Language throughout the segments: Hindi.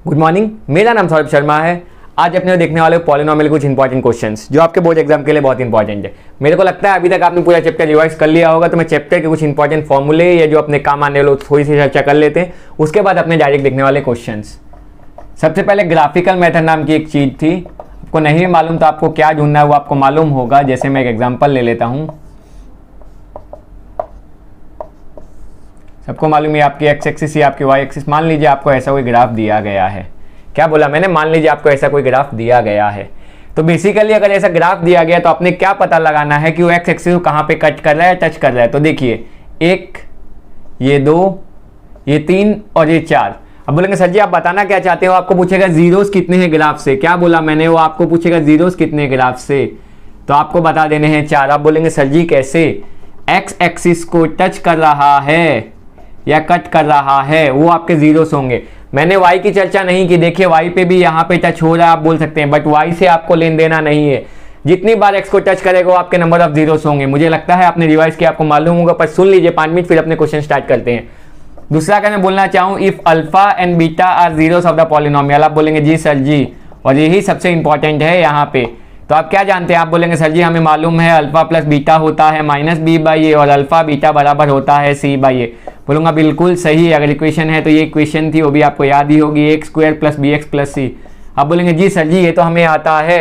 गुड मॉर्निंग, मेरा नाम सौरभ शर्मा है। आज अपने देखने वाले पॉलिनोमियल कुछ इंपॉर्टेंट क्वेश्चंस जो आपके बोर्ड एग्जाम के लिए बहुत इंपॉर्टेंट है। मेरे को लगता है अभी तक आपने पूरा चैप्टर रिवाइज कर लिया होगा, तो मैं चैप्टर के कुछ इंपॉर्टेंट फॉर्मूले या जो अपने काम आने वाले थोड़ी सी चर्चा कर लेते हैं, उसके बाद अपने डायरेक्ट देखने वाले क्वेश्चंस। सबसे पहले ग्राफिकल मेथड नाम की एक चीज़ थी, आपको नहीं मालूम तो आपको क्या ढूंढना है वो आपको मालूम होगा। जैसे मैं एक एग्जाम्पल ले लेता हूँ, सबको मालूम है आपकी एक्स एक्सिस या आपकी वाई एक्सिस। मान लीजिए आपको ऐसा कोई ग्राफ दिया गया है। क्या बोला मैंने? मान लीजिए आपको ऐसा कोई ग्राफ दिया गया है। तो बेसिकली अगर ऐसा ग्राफ दिया गया तो आपने क्या पता लगाना है कि वो एक्स एक्सिस को कहाँ पे कट कर रहा है, टच कर रहा है। तो देखिए, एक, ये दो, ये तीन और ये चार। अब बोलेंगे सर जी आप बताना क्या चाहते हो? आपको पूछेगा जीरोस कितने हैं ग्राफ से। क्या बोला मैंने? वो आपको पूछेगा जीरोस कितने ग्राफ से, तो आपको बता देने हैं 4। आप बोलेंगे सर जी कैसे? एक्स एक्सिस को टच कर रहा है या कट कर रहा है, वो आपके जीरोस होंगे। मैंने y की चर्चा नहीं की। देखिए y पे भी यहाँ पे टच हो रहा है, आप बोल सकते हैं, बट y से आपको लेन देना नहीं है। जितनी बार x को टच करेगा वो आपके नंबर ऑफ जीरोस होंगे। मुझे लगता है आपने रिवाइज किया, आपको मालूम होगा, पर सुन लीजिए 5 मिनट, फिर अपने क्वेश्चन स्टार्ट करते हैं। दूसरा अगर मैं बोलना चाहूँ, if alpha and beta are zeros of the polynomial. आप बोलेंगे जी सर जी, और यही सबसे इंपॉर्टेंट है यहाँ पे। तो आप क्या जानते हैं? आप बोलेंगे सर जी हमें मालूम है अल्फा प्लस बीटा होता है माइनस बी बाई ए, और अल्फा बीटा बराबर होता है सी बाई ए। बोलूँगा बिल्कुल सही। अगर इक्वेशन है तो ये इक्वेशन थी, वो भी आपको याद ही होगी, X square plus B X plus C. आप बोलेंगे जी सर जी ये तो हमें आता है।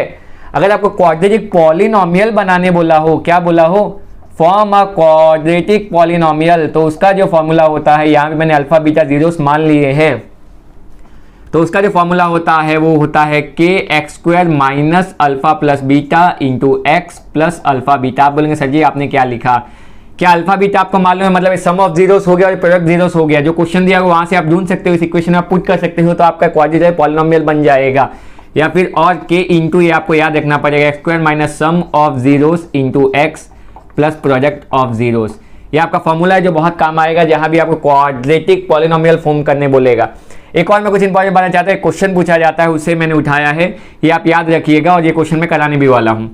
अगर आपको क्वाड्रेटिक पॉलिनोमियल बनाने बोला हो, क्या बोला हो? फॉर्म अ क्वाड्रेटिक पॉलिनोमियल, तो उसका जो फॉर्मूला होता है, यहाँ पे मैंने अल्फा बीटा जीरोस मान लिए हैं, तो उसका जो फॉर्मूला होता है वो होता है के x square minus alpha plus beta into X plus alpha beta. आप बोलेंगे सर जी आपने क्या लिखा? क्या अल्फा बीटा आपको मालूम है? मतलब सम ऑफ जीरोस हो गया और प्रोडक्ट जीरोस हो गया। जो क्वेश्चन दिया वहां से आप ढूंढ सकते हो, इस इक्वेशन में आप पुट कर सकते हो, तो आपका क्वाड्रेटिक पॉलिनोमियल बन जाएगा। या फिर और के इंटू, ये आपको याद रखना पड़ेगा, x square minus sum of zeros into X plus product of zeros. ये आपका फॉर्मूला है जो बहुत काम आएगा जहां भी आपको क्वाड्रेटिक पॉलिनोमियल फॉर्म करने बोलेगा। एक और मैं कुछ इंपॉर्टेंट बताना चाहता हूँ, क्वेश्चन पूछा जाता है उससे मैंने उठाया है, ये आप याद रखिएगा, और ये क्वेश्चन में कराने भी वाला हूँ।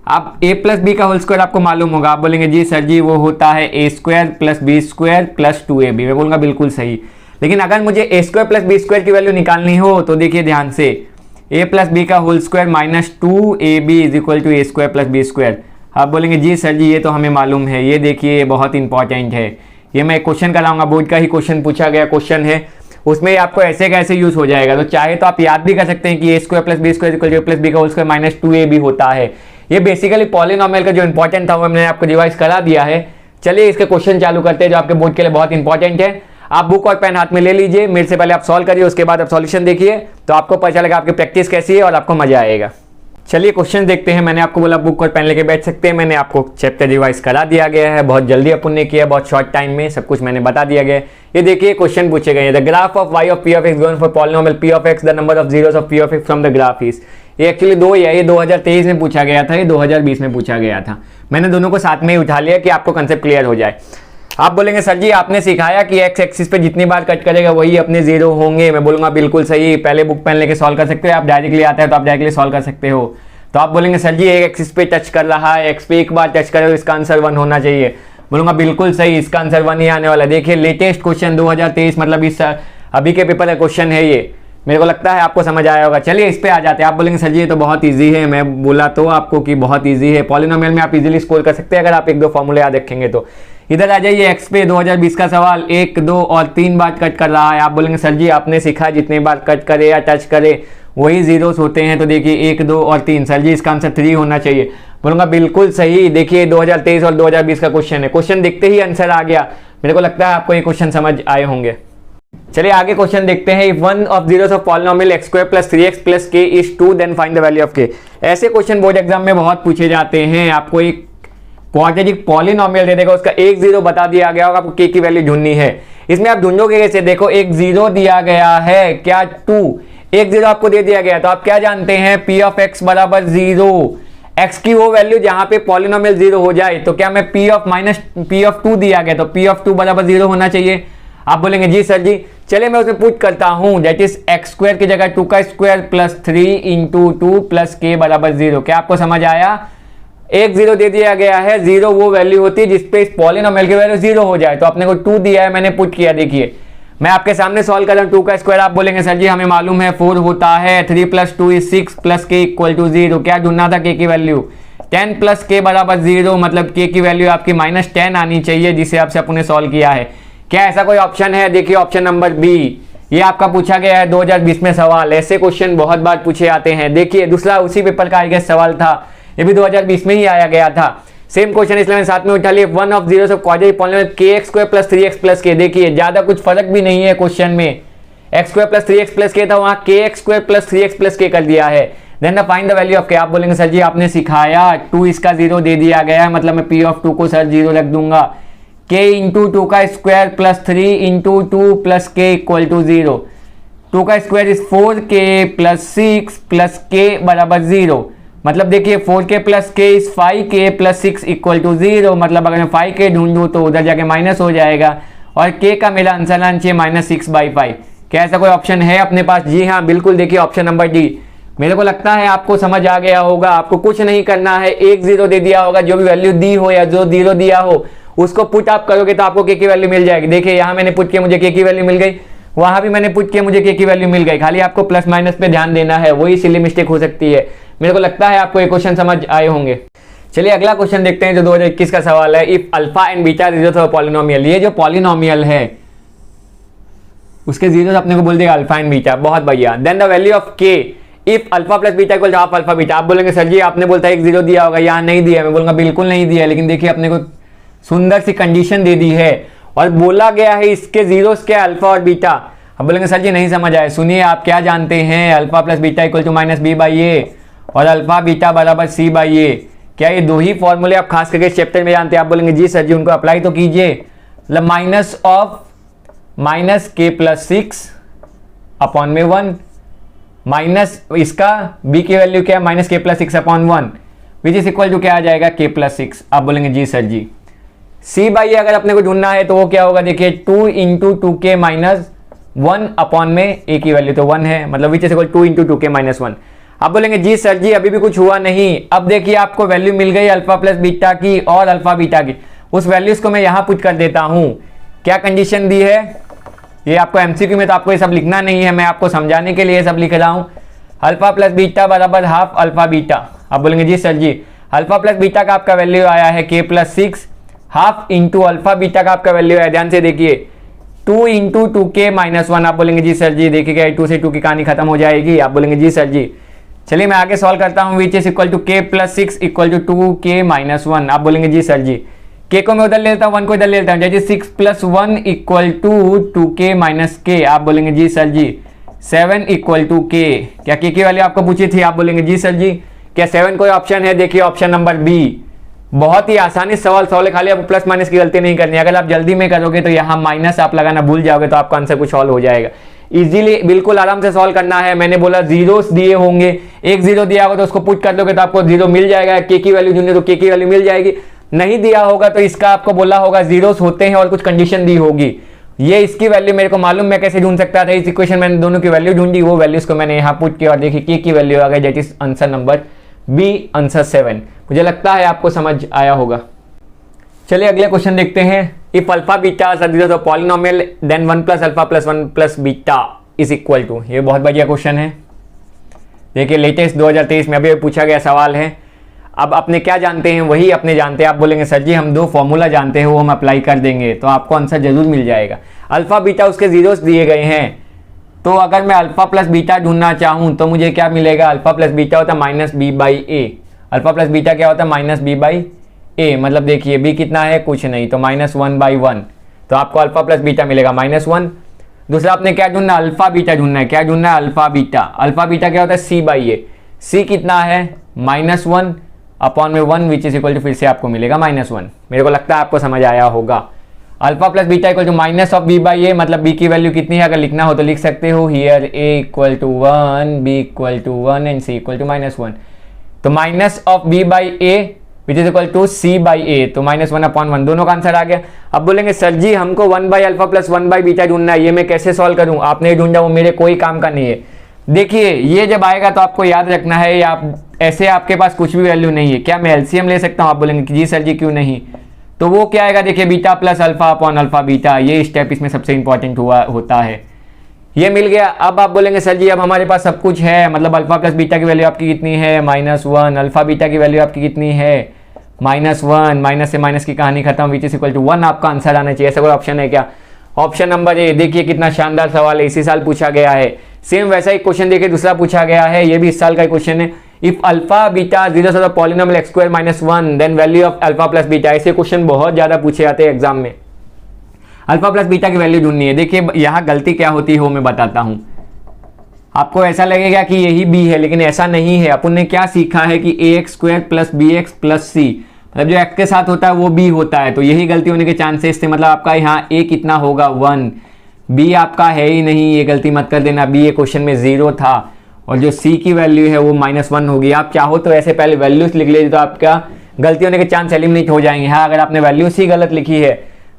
आप a प्लस बी का होल स्क्वायर आपको मालूम होगा। आप बोलेंगे जी सर जी वो होता है A square plus B square plus 2ab। मैं बोलूँगा बिल्कुल सही। लेकिन अगर मुझे A square plus B square की वैल्यू निकालनी हो तो देखिए ध्यान से, a प्लस बी का whole square minus 2ab is equal to A square plus B square. आप बोलेंगे जी सर जी ये तो हमें मालूम है। ये देखिए ये बहुत इंपॉर्टेंट है, ये मैं एक क्वेश्चन कराऊंगा, बोर्ड का ही क्वेश्चन पूछा गया क्वेश्चन है, उसमें आपको ऐसे कैसे यूज हो जाएगा। तो चाहे तो आप याद भी कर सकते हैं कि A square plus B square equal to A plus B का होल स्क्वायर माइनस 2ab होता है। ये बेसिकली पॉलिनोमियल का जो इंपॉर्टेंट था वो मैंने आपको रिवाइज करा दिया है। चलिए इसके क्वेश्चन चालू करते हैं जो आपके बोर्ड के लिए बहुत इंपॉर्टेंट है। आप बुक और पेन हाथ में ले लीजिए, मेरे से पहले आप सॉल्व करिए, उसके बाद आप सॉल्यूशन देखिए, तो आपको पता चलेगा आपकी प्रैक्टिस कैसी है और आपको मजा आएगा। चलिए क्वेश्चन देखते हैं। मैंने आपको बोला बुक और पेन लेके बैठ सकते हैं। मैंने आपको चैप्टर रिवाइज करा दिया गया है, बहुत जल्दी अपन ने किया, बहुत शॉर्ट टाइम में सब कुछ मैंने बता दिया गया है। ये देखिए क्वेश्चन पूछे गए, the graph of y of p of x going for polynomial p of x, the number of zeros of p of x from the graph is. ये एक्चुअली दो ही है, ये 2023 में पूछा गया था, ये 2020 में पूछा गया था। मैंने दोनों को साथ में ही उठा लिया कि आपको कंसेप्ट क्लियर हो जाए। आप बोलेंगे सर जी आपने सिखाया कि एक्स एक्सिस पे जितनी बार कट करेगा वही अपने जीरो होंगे। मैं बोलूँगा बिल्कुल सही। पहले बुक पेन लेके सॉल्व कर सकते हो, आप डायरेक्टली आता है तो आप डायरेक्टली सॉल्व कर सकते हो। तो आप बोलेंगे सर जी एक एक्सिस पे टच कर रहा है, एक्स पे एक बार टच करे तो इसका आंसर 1 होना चाहिए। बोलूँगा बिल्कुल सही, इसका आंसर 1 ही आने वाला है। देखिए लेटेस्ट क्वेश्चन 2023, मतलब इस अभी के पेपर का क्वेश्चन है ये। मेरे को लगता है आपको समझ आया होगा। चलिए इस पे आ जाते हैं। आप बोलेंगे सर जी ये तो बहुत इजी है। मैं बोला तो आपको कि बहुत इजी है। पॉलिनोमियल में आप इजीली स्कोर कर सकते हैं अगर आप 1-2 फॉर्मूले याद रखेंगे तो। इधर आ जाइए, एक्स पे 2020 का सवाल, 1, 2 और 3 बार कट कर रहा है। आप बोलेंगे सर जी आपने सीखा जितने बार कट करे या टच करे वही जीरोस होते हैं। तो देखिए 1, 2 और 3, सर जी इसका आंसर 3 होना चाहिए। बोलूँगा बिल्कुल सही। देखिए 2023 और 2020 का क्वेश्चन है, क्वेश्चन देखते ही आंसर आ गया। मेरे को लगता है आपको ये क्वेश्चन समझ आए होंगे। चलिए आगे क्वेश्चन देखते हैं। If one of zeros of polynomial x square plus 3x plus k is 2 then find the value of k। ऐसे क्वेश्चन बोर्ड एग्जाम में बहुत पूछे जाते हैं। आपको एक क्वाड्रेटिक पॉलिनोमियल दे देगा, उसका एक जीरो बता दिया गया होगा, आपको k की वैल्यू ढूंढनी है। इसमें आप ढूंढोगे कैसे? देखो एक जीरो दिया गया है, क्या 2, एक जीरो आपको दे दिया गया, तो आप क्या जानते हैं p ऑफ x बराबर 0। x की वो वैल्यू जहां पे पॉलिनोमियल 0 हो जाए, तो क्या मैं p of minus p of 2 दिया गया, तो p ऑफ 2 बराबर 0 होना चाहिए। आप बोलेंगे जी सर जी, चलिए मैं उसमें पुट करता हूं, दैट इज एक्स स्क्वायर की जगह 2 का square plus 3 into 2 plus k बराबर 0। क्या आपको समझ आया? एक जीरो दे दिया गया है, जीरो वो वैल्यू होती है जिसपे इस पॉलिनोमियल की वैल्यू 0 हो जाए। तो आपने को 2 दिया है, मैंने पुट किया। देखिए मैं आपके सामने सॉल्व कर रहा हूँ। 2 का स्क्वायर आप बोलेंगे सर जी हमें मालूम है 4 होता है, 3 + 2 = 6 + k = 0। क्या ढूंढना था? k की वैल्यू। 10 + k = 0, मतलब k की वैल्यू आपकी -10 आनी चाहिए, जिसे आपसे अपन ने सॉल्व किया है। क्या ऐसा कोई ऑप्शन है? देखिए ऑप्शन नंबर बी, ये आपका पूछा गया है 2020 में सवाल। ऐसे क्वेश्चन बहुत बार पूछे आते हैं। देखिए दूसरा उसी पेपर का आगे सवाल था, ये भी 2020 में ही आया गया था, सेम क्वेश्चन, इसलिए मैंने साथ में उठा लिया। 1 of 0 quadratic polynomial kx² + 3x + k। देखिए ज्यादा कुछ फर्क भी नहीं है क्वेश्चन में, x² + 3x + k था, वहां kx² + 3x + k कर दिया है। Then find the value of k। आप बोलेंगे सर जी आपने सिखाया 2 इसका 0 दे दिया गया है, मतलब मैं p(2) को सर 0 रख दूंगा। k × 2 का स्क्वायर + 3 × 2 + k = 0। 2 का स्क्वायर इज 4k + 6 + k = 0। मतलब देखिए 4k + k इज 5k + 6 = 0। मतलब अगर मैं 5k ढूंढूं तो उधर जाके माइनस हो जाएगा, और k का मेरा आंसर आना चाहिए -6/5। क्या ऐसा कोई ऑप्शन है अपने पास? जी हाँ बिल्कुल, देखिए ऑप्शन नंबर डी। मेरे को लगता है आपको समझ आ गया होगा। आपको कुछ नहीं करना है, एक 0 दे दिया होगा, जो भी वैल्यू दी हो या जो 0 दिया हो उसको पुट आप करोगे तो आपको k की वैल्यू मिल जाएगी। देखिए यहाँ मैंने पुट किया, मुझे k की वैल्यू मिल गई, वहां भी मैंने पुट किया, मुझे k की वैल्यू मिल गई। खाली आपको प्लस माइनस पे ध्यान देना है, वही सिली मिस्टेक हो सकती है। मेरे को लगता है आपको ये क्वेश्चन समझ आए होंगे। चलिए अगला क्वेश्चन देखते हैं जो 2021 का सवाल है। If alpha and beta zeros of polynomial, ये जो पॉलिनोमियल है उसके जीरोस अपने को बोल देगा अल्फा एंड बीटा, बहुत बढ़िया। Then the value of k if alpha + beta = half alpha beta. आप बोलेंगे सर जी आपने बोलता है एक 0 दिया होगा, यहाँ नहीं दिया। मैं बोलूंगा बिल्कुल नहीं दिया, लेकिन देखिए अपने को सुंदर सी कंडीशन दे दी है और बोला गया है इसके जीरोस के अल्फा और बीटा। अब बोलेंगे सर जी नहीं समझ आए। सुनिए, आप क्या जानते हैं अल्फा + बीटा = -b/a और अल्फा बीटा = c/a। क्या ये दो ही फॉर्मूले आप खास करके इस चैप्टर में जानते हैं? आप बोलेंगे जी सर जी उनको अप्लाई तो कीजिए। मतलब -k + 6/1 माइनस इसका b की वैल्यू क्या है -k + 6/1 which is equal to क्या आ जाएगा k + 6। आप बोलेंगे जी सर जी। c/a अगर अपने को ढूंढना है तो वो क्या होगा? देखिए 2 × 2k - 1 में a की वैल्यू तो 1 है, मतलब विच इज इक्वल 2 × 2k - 1। आप बोलेंगे जी सर जी अभी भी कुछ हुआ नहीं। अब देखिए आपको वैल्यू मिल गई अल्फा + बीटा की और अल्फा बीटा की, उस वैल्यूज को मैं यहां पुट कर देता हूं। क्या कंडीशन दी है? ये आपको एमसीक्यू में तो आपको ये सब लिखना नहीं है, मैं आपको समझाने के लिए सब लिख रहा हूं। Alpha + beta = half alpha beta. आप बोलेंगे जी सर जी अल्फा + बीटा का आपका वैल्यू आया है k + 6, half into alpha beta का आपका वैल्यू है, ध्यान से देखिए 2 × 2k - 1। आप बोलेंगे जी सर जी देखिएगा 2 से 2 की कहानी खत्म हो जाएगी। आप बोलेंगे जी सर जी। चलिए मैं आगे सॉल्व करता हूं। Which is equal to k + 6 = 2k - 1। आप बोलेंगे जी सर जी k को मैं उधर ले लेता हूं, 1 को इधर ले लेता हूं, जैसे 6 + 1 = 2k - k। आप बोलेंगे जी सर जी 7 = k। क्या k की वैल्यू आपको पूछी थी? आप बोलेंगे जी सर जी। क्या 7 कोई ऑप्शन है? देखिए ऑप्शन नंबर बी। बहुत ही आसानी सवाल सॉल्व है, खाली आपको प्लस माइनस की गलती नहीं करनी। अगर आप जल्दी में करोगे तो यहाँ माइनस आप लगाना भूल जाओगे तो आपका आंसर कुछ और हो जाएगा। इजीली बिल्कुल आराम से सॉल्व करना है। मैंने बोला जीरोस दिए होंगे, एक 0 दिया होगा तो उसको पुट कर दोगे तो आपको 0 मिल जाएगा। के की वैल्यू ढूंढे तो के की वैल्यू मिल जाएगी। नहीं दिया होगा तो इसका आपको बोला होगा जीरोस होते हैं और कुछ कंडीशन दी होगी। ये इसकी वैल्यू मेरे को मालूम, मैं कैसे ढूंढ सकता था? इस इक्वेशन मैंने दोनों की वैल्यू ढूंढी, वो वैल्यूज को मैंने यहाँ पुट किया और देखिए के की वैल्यू आ गई, that is answer number B, answer 7। मुझे लगता है आपको समझ आया होगा। चलिए अगले क्वेश्चन देखते हैं। If alpha beta polynomial then 1 + alpha + 1 + beta is equal to. ये बहुत बढ़िया क्वेश्चन है। देखिए लेटेस्ट 2023 में अभी पूछा गया सवाल है। अब अपने क्या जानते हैं वही अपने जानते हैं। आप बोलेंगे सर जी हम 2 फॉर्मूला जानते हैं वो हम अप्लाई कर देंगे तो आपको आंसर जरूर मिल जाएगा। अल्फा बीटा उसके जीरोस दिए गए हैं, तो अगर मैं अल्फा + बीटा ढूंढना चाहूँ तो मुझे क्या मिलेगा? अल्फा + बीटा होता है -b/a। अल्फा + बीटा क्या होता है? -b/a। मतलब देखिए b कितना है? कुछ नहीं, तो -1/1। तो आपको अल्फा + बीटा मिलेगा -1। दूसरा आपने क्या ढूंढना? अल्फा बीटा ढूंढना है। क्या ढूंढना है? Alpha beta. अल्फा बीटा क्या होता है? c/a। c कितना है? -1/1 विच इज इक्वल टू फिर से आपको मिलेगा -1। मेरे को लगता है आपको समझ आया होगा। अल्फा + बीटा = -b/a, मतलब b की वैल्यू कितनी है? अगर लिखना हो तो लिख सकते हो here a = 1, b = 1 and c = -1। तो -b/a which is equal to c/a, तो -1/1 दोनों का आंसर आ गया। अब बोलेंगे सर जी हमको 1/अल्फा + 1/बीटा ढूंढना है, ये मैं कैसे सॉल्व करूं? आपने ढूंढा वो मेरे कोई काम का नहीं है। देखिए ये जब आएगा तो आपको याद रखना है, या ऐसे आपके पास कुछ भी वैल्यू नहीं है, क्या मैं एलसीएम ले सकता हूं? आप बोलेंगे कि जी सर जी क्यों नहीं। तो वो क्या आएगा, देखिए beta plus alpha upon alpha beta, ये स्टेप इसमें सबसे इंपॉर्टेंट होता है। ये मिल गया। अब आप बोलेंगे सर जी अब हमारे पास सब कुछ है, मतलब अल्फा प्लस बीटा की वैल्यू आपकी कितनी है -1, अल्फा बीटा की वैल्यू आपकी कितनी है -1, माइनस से माइनस की कहानी खत्म, विच इज इक्वल टू 1 आपका आंसर आना चाहिए। ऐसा कोई ऑप्शन है क्या? ऑप्शन नंबर ए, देखिए कितना शानदार सवाल है, इसी साल पूछा गया है। सेम वैसा ही क्वेश्चन देखिए दूसरा पूछा गया है, ये भी इस साल का क्वेश्चन है। इफ अल्फा बीटा जीरो से polynomial x square -1 then value of alpha plus beta. ऐसे क्वेश्चन बहुत ज्यादा पूछे जाते हैं एग्जाम में। अल्फा प्लस बीटा की वैल्यू ढूंढनी है। देखिए यहाँ गलती क्या होती है वो मैं बताता हूँ। आपको ऐसा लगेगा कि यही b है, लेकिन ऐसा नहीं है। अपन ने क्या सीखा है कि ax square plus bx plus c, मतलब जो x के साथ होता है वो b होता है, तो यही गलती होने के चांसेस थे। मतलब आपका यहाँ a कितना होगा 1, b आपका है ही नहीं, ये गलती मत कर देना, b ये क्वेश्चन में 0 था, और जो c की वैल्यू है वो -1 होगी। आप चाहो तो ऐसे पहले वैल्यूज लिख लीजिए तो आपका गलती होने के चांस एलिमिनेट हो जाएंगे। हाँ, अगर आपने वैल्यूज ही गलत लिखी है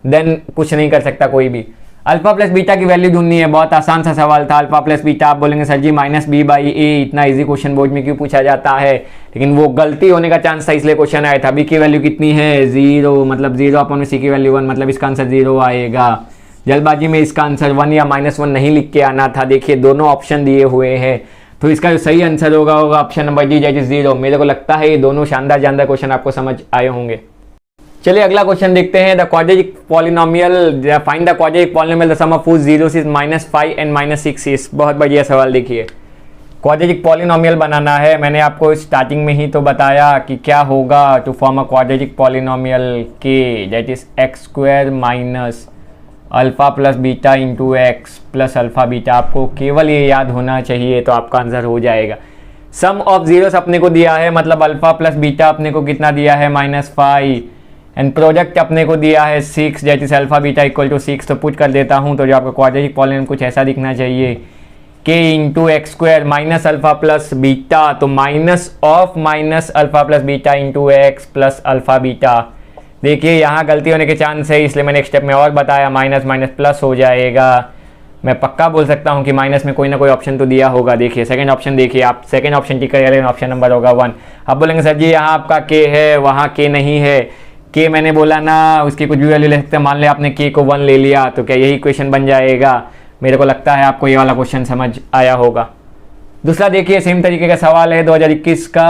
देन कुछ नहीं कर सकता कोई भी। अल्फा प्लस बीटा की वैल्यू ढूंढनी है, बहुत आसान सा सवाल था। अल्फा प्लस बीटा, आप बोलेंगे सर जी -b/a, इतना इजी क्वेश्चन बोर्ड में क्यों पूछा जाता है, लेकिन वो गलती होने का चांस था इसलिए क्वेश्चन आया था। b की वैल्यू कितनी है 0, मतलब 0 अपॉन में c की वैल्यू 1, मतलब इसका आंसर 0 आएगा। जल्दबाजी में इसका आंसर 1 या -1 नहीं लिख के आना था। देखिए दोनों ऑप्शन दिए हुए हैं, तो इसका जो सही आंसर होगा option number D, that is 0। मेरे को लगता है ये दोनों शानदार जानदार क्वेश्चन आपको समझ आए होंगे। चलिए अगला क्वेश्चन देखते हैं। The quadratic polynomial, find the quadratic polynomial the sum of whose zeros is -5 and -6 is। बहुत बढ़िया सवाल। देखिए क्वाड्रेटिक पॉलिनोमियल बनाना है, मैंने आपको स्टार्टिंग में ही तो बताया कि क्या होगा to form a quadratic polynomial के, that is x square minus alpha plus beta into X plus alpha beta. आपको केवल ये याद होना चाहिए तो आपका आंसर हो जाएगा। सम ऑफ जीरोस अपने को दिया है, मतलब अल्फा प्लस बीटा अपने को कितना दिया है -5, एंड प्रोडक्ट अपने को दिया है 6, that is alpha beta equal to 6। तो पुट कर देता हूँ तो जो आपका क्वाड्रेटिक पॉलिनोमियल कुछ ऐसा दिखना चाहिए, k into X square minus alpha plus beta, तो minus of minus alpha plus beta into X plus alpha beta. देखिए यहाँ गलती होने के चांस है, इसलिए मैंने एक स्टेप में और बताया, माइनस माइनस प्लस हो जाएगा। मैं पक्का बोल सकता हूँ कि माइनस में कोई ना कोई ऑप्शन तो दिया होगा। देखिए सेकंड ऑप्शन, देखिए आप सेकंड ऑप्शन टिक करिए, ऑप्शन नंबर होगा 1। अब बोलेंगे सर जी यहाँ आपका k है, वहाँ k नहीं है। k मैंने बोला ना, उसकी कुछ भी वैल्यू ले सकते हैं। मान लिया आपने k को 1 ले लिया, तो क्या यही क्वेश्चन बन जाएगा? मेरे को लगता है आपको ये वाला क्वेश्चन समझ आया होगा। दूसरा देखिए सेम तरीके का सवाल है 2021 का।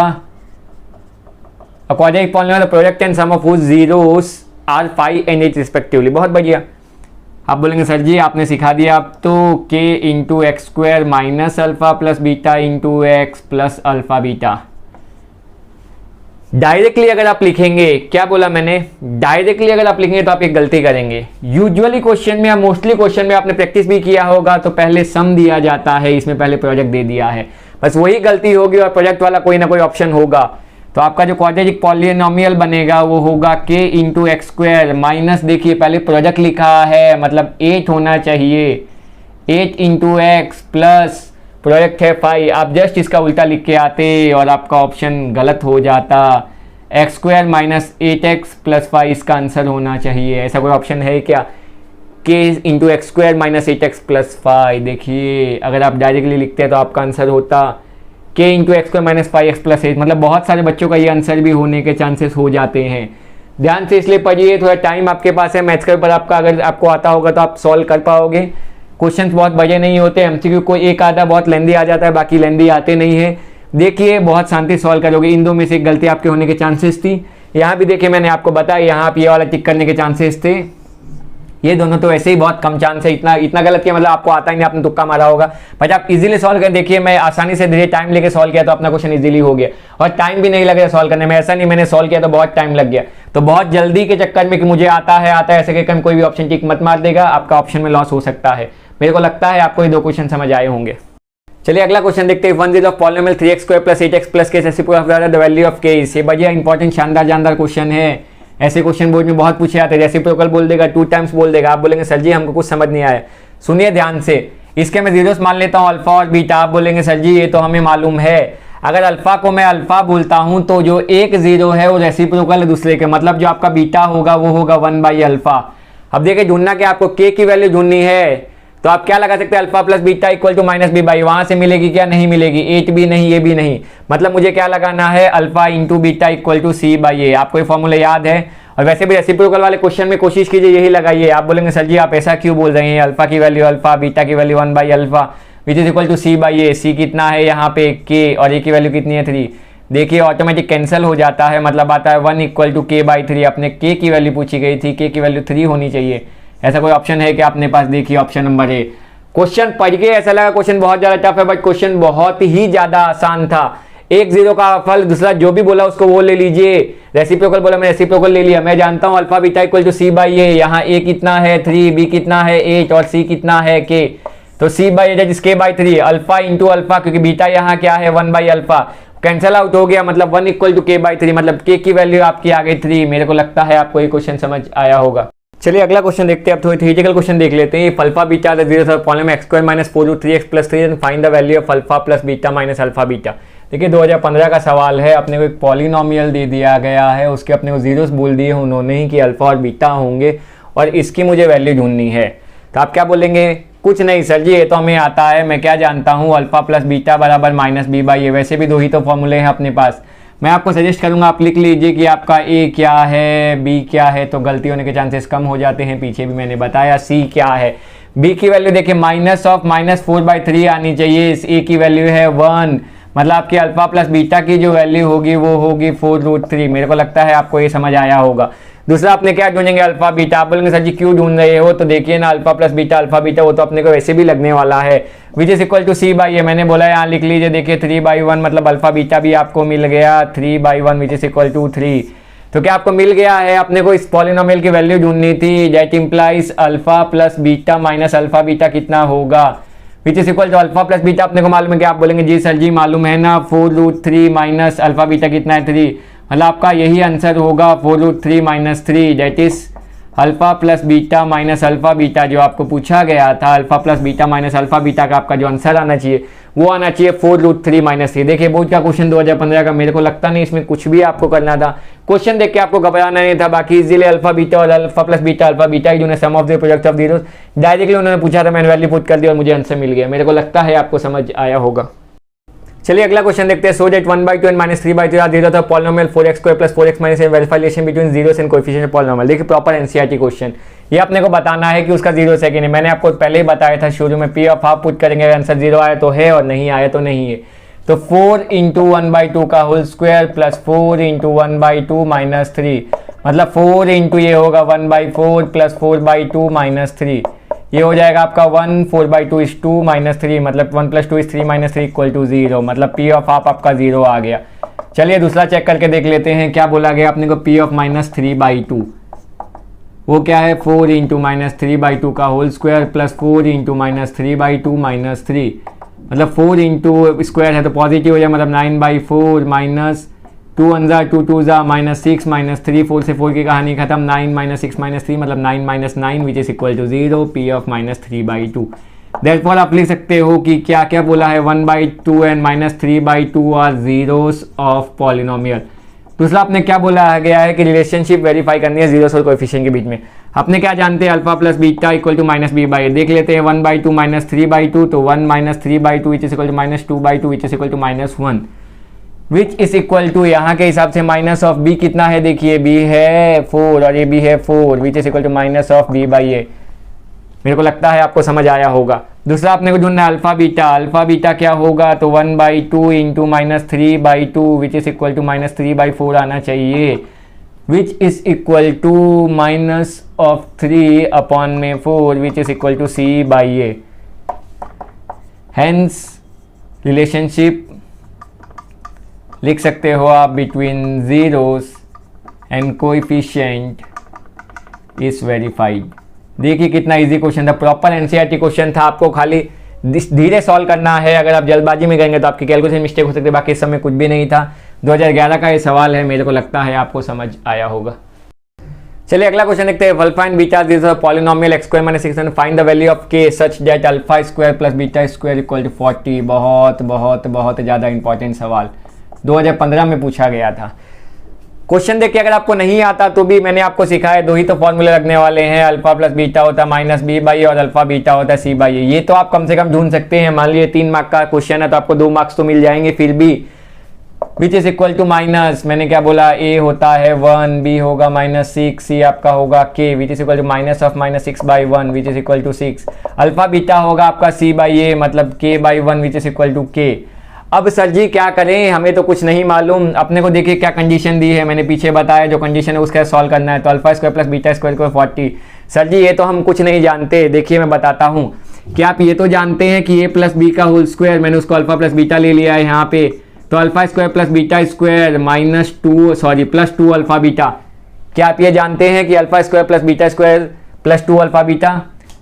Quadratic polynomial product and sum of whose zeros are 5 and 8 respectively. बहुत बढ़िया। आप बोलेंगे सर जी आपने सिखा दिया अब तो, k into X square minus alpha plus beta into X plus alpha beta. Directly अगर आप लिखेंगे, क्या बोला मैंने, डायरेक्टली अगर आप लिखेंगे तो आप एक गलती करेंगे। यूजुअली क्वेश्चन में या मोस्टली क्वेश्चन में आपने प्रैक्टिस भी किया होगा, तो पहले सम दिया जाता है, इसमें पहले प्रोडक्ट दे दिया है, बस वही गलती होगी और प्रोडक्ट वाला कोई ना कोई ऑप्शन होगा। तो आपका जो क्वाड्रेटिक पॉलिनोमियल बनेगा वो होगा k into X square minus, देखिए पहले प्रोडक्ट लिखा है मतलब 8 होना चाहिए, 8 इंटू एक्स प्लस प्रोडक्ट है 5। आप जस्ट इसका उल्टा लिख के आते और आपका ऑप्शन गलत हो जाता। X square minus 8x plus 5 इसका आंसर होना चाहिए। ऐसा कोई ऑप्शन है क्या? k into X square minus 8x plus 5। देखिए अगर आप डायरेक्टली लिखते हैं तो आपका आंसर होता k into X square minus 5x plus 8। मतलब बहुत सारे बच्चों का ये आंसर भी होने के चांसेस हो जाते हैं। ध्यान से इसलिए पढ़िए, थोड़ा टाइम आपके पास है। मैथ्स के ऊपर आपका अगर आपको आता होगा तो आप सॉल्व कर पाओगे। क्वेश्चंस बहुत बड़े नहीं होते, एमसीक्यू कोई एक आधा बहुत लेंदी आ जाता है, बाकी लेंदी आते नहीं है। देखिए बहुत शांति सॉल्व करोगे। इन दो में से एक गलती आपके होने के चांसेस थी। यहाँ भी देखिए मैंने आपको बताया, यहाँ आप ये वाला टिक करने के चांसेस थे। ये दोनों तो ऐसे ही बहुत कम चांस है। इतना गलत किया मतलब आपको आता ही नहीं, आपने तुक्का मारा होगा। बट आप इजीली सॉल्व कर देखिए, मैं आसानी से धीरे टाइम लेके सॉल्व किया तो अपना क्वेश्चन इजीली हो गया और टाइम भी नहीं लगा सॉल्व करने में। ऐसा नहीं मैंने सॉल्व किया तो बहुत टाइम लग गया। तो बहुत जल्दी के चक्कर में कि मुझे आता है ऐसे कहकर कोई भी ऑप्शन टिक मत मार देगा, आपका ऑप्शन में लॉस हो सकता है। मेरे को लगता है आपको ये दो क्वेश्चन समझ आए होंगे। चलिए अगला क्वेश्चन देखते हैं। 1 of polynomial 3x square plus 8x plus K reciprocal of the value of k। ये बढ़िया इंपॉर्टेंट शानदार क्वेश्चन है। ऐसे क्वेश्चन बोर्ड में बहुत पूछे जाते हैं। रेसिप्रोकल बोल देगा, 2 टाइम्स बोल देगा। आप बोलेंगे सर जी हमको कुछ समझ नहीं आया। सुनिए ध्यान से, इसके मैं जीरोस मान लेता हूँ अल्फा और बीटा। आप बोलेंगे सर जी ये तो हमें मालूम है, अगर अल्फा को मैं अल्फा बोलता हूँ तो जो एक जीरो है वो रेसिप्रोकल है दूसरे के, मतलब जो आपका बीटा होगा वो होगा 1/अल्फा। अब देखिए ढूंढना कि आपको k की वैल्यू ढूंढनी है, तो आप क्या लगा सकते हैं, alpha plus beta equal to minus b by. वहां से मिलेगी क्या? नहीं मिलेगी। 8 भी नहीं, ये भी नहीं। मतलब मुझे क्या लगाना है, alpha into beta equal to c by A. आपको ये फॉर्मूला याद है। और वैसे भी रेसिप्रोकल वाले क्वेश्चन में कोशिश कीजिए यही लगाइए। आप बोलेंगे सर जी आप ऐसा क्यों बोल रहे हैं, अल्फा की वैल्यू अल्फा, बीटा की value 1 by alpha which is equal to C by A. C कितना है यहाँ पे के, और ए की वैल्यू कितनी है 3। देखिए ऑटोमेटिक कैंसिल हो जाता है, मतलब आता है 1 इक्वल टू के बाई 3। अपने के की वैल्यू पूछी गई थी, के की वैल्यू 3 होनी चाहिए। ऐसा कोई ऑप्शन है कि आपने पास? देखिए ऑप्शन नंबर ए। क्वेश्चन पढ़ के ऐसा लगा क्वेश्चन बहुत ज्यादा टफ है, बट क्वेश्चन बहुत ही ज्यादा आसान था। 1 0 का फल, दूसरा जो भी बोला उसको वो ले लीजिए। रेसिप्रोकल बोला मैं रेसिप्रोकल ले लिया। मैं जानता हूं alpha beta equal to C by A. यहाँ ए कितना है 3, बी कितना है 8 और सी कितना है के। तो सी बाई 8 के बाई 3 अल्फा इंटू अल्फा, क्योंकि बीटा यहाँ क्या है 1 बाई अल्फा, कैंसल आउट हो गया, मतलब 1 इक्वल टू के बाई 3, मतलब के की वैल्यू आपकी आ गई 3। मेरे को लगता है आपको ये क्वेश्चन समझ आया होगा। चलिए अगला क्वेश्चन देखते हैं। अब थोड़ी थ्योरेटिकल क्वेश्चन देख लेते हैं। Alpha beta the zero polynomial x square minus 4 root 3x plus 3 and find the value of alpha plus beta minus alpha beta. देखिए 2015 का सवाल है। अपने को एक पॉलिनोमियल दे दिया गया है, उसके अपने को जीरोस बोल दिए उन्होंने ही कि अल्फा और बीटा होंगे और इसकी मुझे वैल्यू ढूंढनी है। तो आप क्या बोलेंगे? कुछ नहीं सर जी ये तो हमें आता है, मैं क्या जानता हूँ अल्फा प्लस बीटा बराबर माइनस बी बाई ए। वैसे भी 2 ही तो फॉर्मूले हैं अपने पास। मैं आपको सजेस्ट करूंगा आप लिख लीजिए कि आपका ए क्या है, बी क्या है, तो गलती होने के चांसेस कम हो जाते हैं। पीछे भी मैंने बताया। सी क्या है, बी की वैल्यू देखिए माइनस ऑफ माइनस 4/3 आनी चाहिए। इस ए की वैल्यू है 1, मतलब आपकी अल्फा प्लस बीटा की जो वैल्यू होगी वो होगी 4 रूट 3। मेरे को लगता है आपको ये समझ आया होगा। दूसरा आपने क्या ढूंढेंगे? Alpha beta. आप बोलेंगे सर जी क्यों ढूंढ रहे हो? तो देखिए ना alpha plus beta alpha beta वो तो अपने को वैसे भी लगने वाला है, which is equal to C by A. मैंने बोला यहाँ लिख लीजिए। देखिए 3/1 मतलब अल्फा बीटा भी आपको मिल गया 3/1 विच इज इक्वल टू 3। तो क्या आपको मिल गया है? अपने को इस पॉलिनोमियल की वैल्यू ढूंढनी थी। That implies alpha plus beta minus alpha beta कितना होगा, which is equal to alpha plus beta अपने को मालूम है। क्या आप बोलेंगे जी सर जी मालूम है ना 4 रूट 3 माइनस अल्फा बीटा कितना है 3, मतलब आपका यही आंसर होगा 4 root 3 minus 3। That is alpha plus beta minus alpha beta जो आपको पूछा गया था। Alpha plus beta minus alpha beta का आपका जो आंसर आना चाहिए वो आना चाहिए 4 रूट 3 माइनस 3। देखिए बोर्ड का क्वेश्चन 2015 का, मेरे को लगता नहीं इसमें कुछ भी आपको करना था। क्वेश्चन देख के आपको घबराना नहीं था। बाकी इजीली अल्फा बीटा और alpha plus beta alpha beta ही जो sum of the product of zeros directly उन्होंने पूछा था, मैंने वैल्यू पुट कर दी और मुझे आंसर मिल गया। मेरे को लगता है आपको समझ आया होगा। चलिए अगला क्वेश्चन देखते हैं। So that 1/2 and minus 3/3 are zero the polynomial 4x square plus 4x minus A verify relation between zeros and coefficient of polynomial. देखिए प्रॉपर एनसीईआरटी क्वेश्चन, ये अपने को बताना है कि उसका जीरो है कि नहीं। मैंने आपको पहले ही बताया था शुरू में, पी ऑफ हाफ पुट करेंगे, आंसर जीरो आया तो है और नहीं आया तो नहीं है। तो 4 इंटू 1/2 का whole square plus 4 into 1/2 minus 3, मतलब 4 इंटू ये होगा 1/4 प्लस 4/2 माइनस 3। ये हो जाएगा आपका 1 4/2 इज 2 माइनस 3, मतलब 1 plus 2 is 3 minus 3 equal to 0, मतलब पी ऑफ हाफ आपका 0 आ गया। चलिए दूसरा चेक करके देख लेते हैं क्या बोला गया अपने को। पी ऑफ माइनस 3/2 वो क्या है 4 इंटू माइनस 3/2 का whole square plus 4 into minus 3/2 minus 3, मतलब 4 इंटू स्क्वायर है तो पॉजिटिव हो जाए, मतलब 9/4 माइनस 2 1 जा 2 2 जा माइनस 6 माइनस 3, 4 से 4 की कहानी खत्म। 9 माइनस 6 माइनस 3 मतलब 9 minus 9 which is equal to 0, P of minus 3/2। Therefore आप लिख सकते हो कि क्या क्या बोला है 1/2 and minus 3/2 are zeros of polynomial. दूसरा आपने क्या बोला गया है कि रिलेशनशिप वेरीफाई करनी है जीरोस और कोएफिशिएंट के बीच में। आपने क्या जानते हैं alpha plus beta equal to minus B by. देख लेते हैं 1/2 माइनस 3/2, तो 1 minus 3/2 which is equal to minus 2/2 which is equal to minus 1 which is equal to यहाँ के हिसाब से माइनस ऑफ बी कितना है, देखिए बी है 4 और ये बी है 4 which is equal to minus of B by A. मेरे को लगता है आपको समझ आया होगा। दूसरा आपने को ढूंढना है अल्फा बीटा। अल्फा बीटा क्या होगा, तो 1/2 into minus 3/2 which is equal to minus 3/4 आना चाहिए, which is equal to minus of 3 upon में 4 which is equal to C by A. Hence relationship लिख सकते हो आप between zeros and coefficient is verified. देखिए कितना इजी क्वेश्चन था, प्रॉपर एनसीईआरटी क्वेश्चन था। आपको खाली धीरे सॉल्व करना है, अगर आप जल्दबाजी में करेंगे तो आपकी कैलकुलेशन मिस्टेक हो सकती है, बाकी इस समय कुछ भी नहीं था। 2011 का ये सवाल है, मेरे को लगता है आपको समझ आया होगा। चलिए अगला क्वेश्चन देखते हैं। Alpha and beta this polynomial x square minus 6 find the value of K such that alpha square plus beta square equal to 40। बहुत बहुत बहुत ज़्यादा इंपॉर्टेंट सवाल 2015 में पूछा गया था। क्वेश्चन देख के अगर आपको नहीं आता तो भी मैंने आपको सिखाया, 2 ही तो फॉर्मूले लगने वाले हैं, अल्फा प्लस बीटा होता है माइनस बी बाई ए और अल्फा बीटा होता है सी बाई ए। ये तो आप कम से कम ढूंढ सकते हैं। मान लीजिए 3 मार्क का क्वेश्चन है तो आपको 2 मार्क्स तो मिल जाएंगे, फिर भी which is equal to minus, मैंने क्या बोला, ए होता है 1, बी होगा -6, सी आपका होगा के which is equal to minus of -6/1 which is equal to 6। Alpha beta होगा आपका c/a मतलब k/1 which is equal to के। अब सर जी क्या करें, हमें तो कुछ नहीं मालूम। अपने को देखिए क्या कंडीशन दी है, मैंने पीछे बताया जो कंडीशन है उसका सॉल्व करना है। तो alpha square plus beta square को 40। सर जी ये तो हम कुछ नहीं जानते, देखिए मैं बताता हूँ। क्या आप ये तो जानते हैं कि a प्लस बी का होल स्क्वायर, मैंने उसको अल्फा प्लस बीटा ले लिया है यहाँ पे, तो alpha square plus beta square plus 2 alpha beta. क्या आप ये जानते हैं कि alpha square plus beta square plus 2 alpha beta?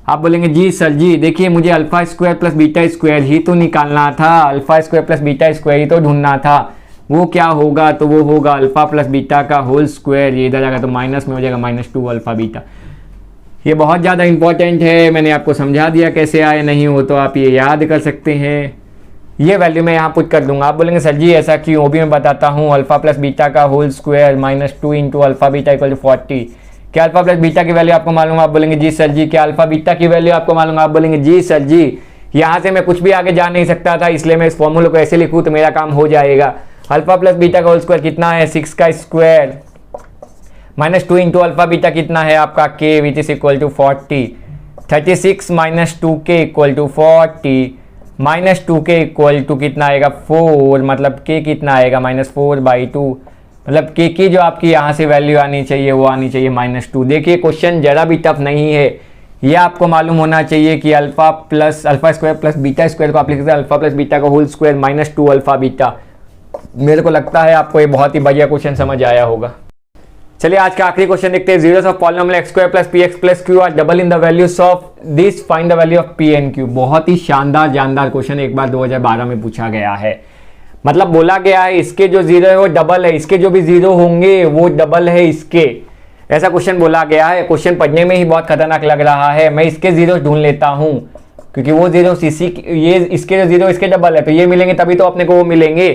आप बोलेंगे जी सर जी देखिए मुझे alpha square plus beta square ही तो निकालना था, alpha square plus beta square ही तो ढूंढना था। वो क्या होगा, तो वो होगा अल्फा प्लस बीटा का होल स्क्वायर, ये इधर आएगा तो माइनस में हो जाएगा -2 अल्फा बीटा। ये बहुत ज़्यादा इंपॉर्टेंट है, मैंने आपको समझा दिया कैसे आए, नहीं हो तो आप ये याद कर सकते हैं। ये वैल्यू मैं यहाँ पुट कर दूंगा। आप बोलेंगे सर जी ऐसा क्यों, वो भी मैं बताता हूँ। अल्फा प्लस बीटा का whole square -2 into alpha beta equal to 40। क्या अल्फा प्लस बीटा की वैल्यू आपको मालूम है? आप बोलेंगे जी सर जी। क्या अल्फा बीटा की वैल्यू आपको मालूम है? आप बोलेंगे जी सर जी। यहाँ से मैं कुछ भी आगे जा नहीं सकता था, इसलिए मैं इस फॉर्मूले को ऐसे लिखूँ तो मेरा काम हो जाएगा। अल्फा प्लस बीटा का होल स्क्वायर कितना है, 6 का स्क्वायर -2 इंटू अल्फा बीटा कितना है आपका k which is equal to 40। 36 -2k equal to 40 -2k equal to कितना आएगा 4, मतलब k कितना आएगा -4/2, मतलब k की जो आपकी यहाँ से वैल्यू आनी चाहिए वो आनी चाहिए -2। देखिए क्वेश्चन जरा भी टफ नहीं है, ये आपको मालूम होना चाहिए कि alpha square plus beta square को आप लिख सकते हैं अल्फा प्लस बीटा का होल स्क्वायर -2 अल्फा बीटा। मेरे को लगता है आपको ये बहुत ही बढ़िया क्वेश्चन समझ आया होगा। चलिए आज का आखिरी क्वेश्चन देखते हैं। Zeros of polynomial x square plus px plus q are double in the values of this, find the value of p and q। बहुत ही शानदार जानदार क्वेश्चन, एक बार 2012 में पूछा गया है। मतलब बोला गया है इसके जो जीरो है वो डबल है, इसके जो भी जीरो होंगे वो डबल है इसके, ऐसा क्वेश्चन बोला गया है। क्वेश्चन पढ़ने में ही बहुत खतरनाक लग रहा है। मैं इसके जीरो ढूंढ लेता हूँ क्योंकि वो जीरो ये इसके जो जीरो इसके डबल है तो ये मिलेंगे तभी तो अपने को वो मिलेंगे।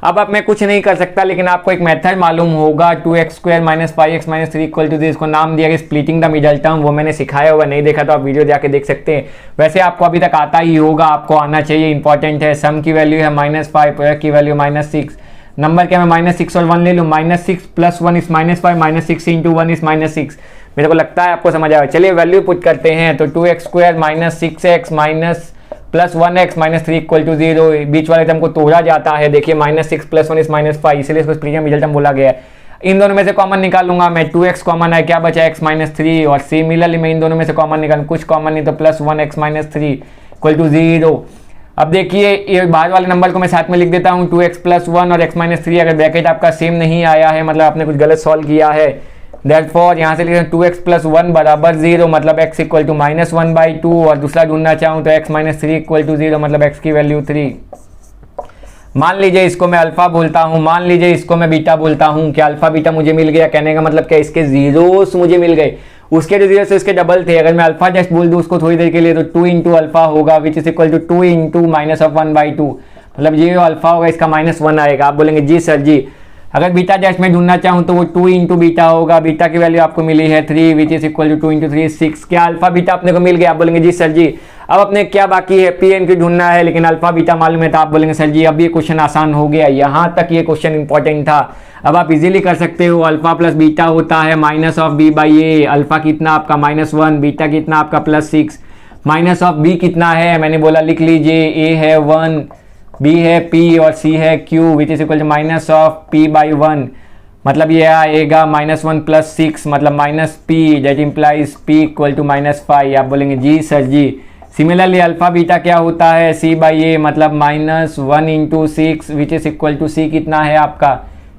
अब मैं कुछ नहीं कर सकता, लेकिन आपको एक मेथड मालूम होगा 2x square minus 5x minus 3 equal to, इसको नाम दिया गया स्प्लिटिंग द मिडल टर्म। वो मैंने सिखाया होगा, नहीं देखा तो आप वीडियो जाके देख सकते हैं। वैसे आपको अभी तक आता ही होगा, आपको आना चाहिए, इंपॉर्टेंट है। सम की वैल्यू है -5, प्रोडक्ट की वैल्यू -6। नंबर क्या, मैं -6 और 1 ले लूँ, -6 प्लस 1 इज -5, -6 इंटू 1 इज -6। मेरे को लगता है आपको समझ आएगा। चलिए वैल्यू पुट करते हैं, तो 2x square minus 6x minus plus 1x minus 3 equal to 0, बीच वाले टर्म को तोड़ा जाता है। देखिए -6 प्लस 1 इज -5, इसलिए इसको स्प्लिटिंग मिडल टर्म बोला गया है। इन दोनों में से कॉमन निकालूंगा मैं, 2x कॉमन है, क्या बचा x माइनस 3, और सिमिलरली मैं इन दोनों में से कॉमन निकालूँ, कुछ कॉमन नहीं तो plus 1x minus 3 equal to 0। अब देखिए ये बाहर वाले नंबर को मैं साथ में लिख देता हूँ, 2x प्लस 1 और x माइनस 3। अगर ब्रैकेट आपका सेम नहीं आया है मतलब आपने कुछ गलत सॉल्व किया है, देयरफॉर यहाँ से लिख रहे हैं 2x प्लस 1 बराबर 0, मतलब x इक्वल टू -1/2, और दूसरा ढूंढना चाहूँ तो x माइनस 3 इक्वल टू 0, मतलब x की वैल्यू 3। मान लीजिए इसको मैं अल्फा बोलता हूँ, मान लीजिए इसको मैं बीटा बोलता हूँ। क्या अल्फा बीटा मुझे मिल गया? कहने का मतलब क्या, इसके जीरोस मुझे मिल गए, उसके जो जीरोस इसके डबल थे। अगर मैं अल्फा जस्ट बोल दूँ उसको थोड़ी देर के लिए, तो 2 इंटू अल्फा होगा which is equal to 2 into minus of 1/2, मतलब ये अल्फा होगा इसका -1 आएगा। आप बोलेंगे जी सर जी। अगर बीटा डैश में ढूंढना चाहूँ तो वो 2 इंटू बीटा होगा, बीटा की वैल्यू आपको मिली है 3 which is equal to 2 into 3 6। क्या अल्फा बीटा अपने को मिल गया? आप बोलेंगे जी सर जी। अब अपने क्या बाकी है, पी एन क्यू ढूंढना है, लेकिन अल्फा बीटा मालूम है, तो आप बोलेंगे सर जी अब ये क्वेश्चन आसान हो गया। यहाँ तक ये क्वेश्चन इंपॉर्टेंट था, अब आप इजीली कर सकते हो। अल्फा प्लस बीटा होता है minus of B by A. Alpha कितना आपका -1, बीटा कितना आपका +6, माइनस ऑफ बी कितना है, मैंने बोला लिख लीजिए, ए है 1, बी है p और c है q which is equal to minus of p/1, मतलब ये आएगा -1 प्लस 6, मतलब -p, that implies p equal to -5। आप बोलेंगे जी सर जी। सिमिलरली अल्फा बीटा क्या होता है, c/a, मतलब -1 into 6 which is equal to c कितना है आपका,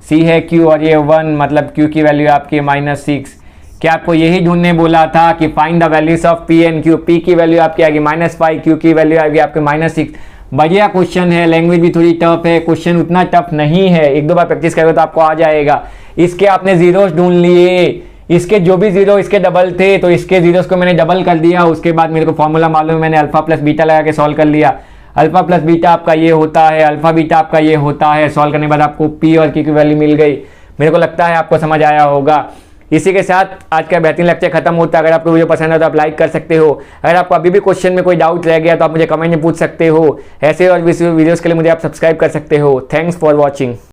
c है q और ये 1, मतलब q की वैल्यू आपकी -6। क्या आपको यही ढूंढने बोला था कि find the values of p and q? p की वैल्यू आपकी आएगी -5, q की वैल्यू आएगी आपके -6। बढ़िया क्वेश्चन है, लैंग्वेज भी थोड़ी टफ है, क्वेश्चन उतना टफ नहीं है, एक दो बार प्रैक्टिस करोगे तो आपको आ जाएगा। इसके आपने जीरोस ढूंढ लिए, इसके जो भी जीरो इसके डबल थे तो इसके जीरोस को मैंने डबल कर दिया। उसके बाद मेरे को फॉर्मूला मालूम है, मैंने अल्फा प्लस बीटा लगा के सॉल्व कर लिया। अल्फा प्लस बीटा आपका ये होता है, अल्फा बीटा आपका ये होता है। सॉल्व करने के बाद आपको पी और क्यू की वैल्यू मिल गई। मेरे को लगता है आपको समझ आया होगा। इसी के साथ आज का बेहतरीन लेक्चर खत्म होता है। अगर आपको वीडियो पसंद है तो आप लाइक कर सकते हो। अगर आपको अभी भी क्वेश्चन में कोई डाउट रह गया तो आप मुझे कमेंट में पूछ सकते हो। ऐसे और वीडियोस के लिए मुझे आप सब्सक्राइब कर सकते हो। Thanks for watching.